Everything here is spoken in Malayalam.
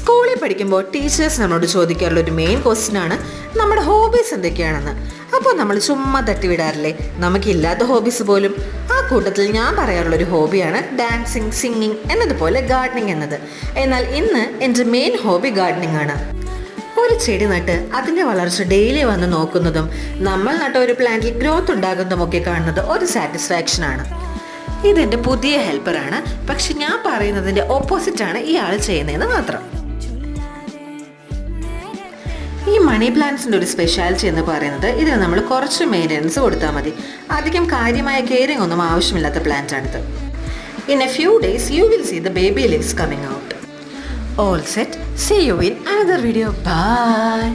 സ്കൂളിൽ പഠിക്കുമ്പോൾ ടീച്ചേഴ്സ് നമ്മളോട് ചോദിക്കാറുള്ള ഒരു മെയിൻ ക്വസ്റ്റ്യൻ ആണ് നമ്മുടെ ഹോബീസ് എന്തൊക്കെയാണെന്ന്. അപ്പോൾ നമ്മൾ ചുമ്മാ തട്ടിവിടാറില്ലേ, നമുക്കില്ലാത്ത ഹോബീസ് പോലും. ആ കൂട്ടത്തിൽ ഞാൻ പറയാറുള്ളൊരു ഹോബിയാണ് ഡാൻസിങ്, സിംഗിങ് എന്നതുപോലെ ഗാർഡനിങ് എന്നത്. എന്നാൽ ഇന്ന് എൻ്റെ മെയിൻ ഹോബി ഗാർഡനിങ് ആണ്. ഒരു ചെടി നട്ട് അതിൻ്റെ വളർച്ച ഡെയിലി വന്ന് നോക്കുന്നതും നമ്മൾ നട്ട ഒരു പ്ലാന്റിൽ ഗ്രോത്ത് ഉണ്ടാകുന്നതും ഒക്കെ കാണുന്നത് ഒരു സാറ്റിസ്ഫാക്ഷൻ ആണ്. ഇതെൻ്റെ പുതിയ ഹെൽപ്പറാണ്, പക്ഷെ ഞാൻ പറയുന്നതിൻ്റെ ഓപ്പോസിറ്റാണ് ഇയാൾ ചെയ്യുന്നതെന്ന് മാത്രം. ഈ മണി പ്ലാന്റ്സിൻ്റെ ഒരു സ്പെഷ്യാലിറ്റി എന്ന് പറയുന്നത് ഇതിന് നമ്മൾ കുറച്ച് മെയിൻ്റനൻസ് കൊടുത്താൽ മതി. അധികം കാര്യമായ കെയറിംഗ് ഒന്നും ആവശ്യമില്ലാത്ത പ്ലാന്റ് ആണിത്. In a few days you will see the baby leaves coming out. All set. See you in another video. Bye.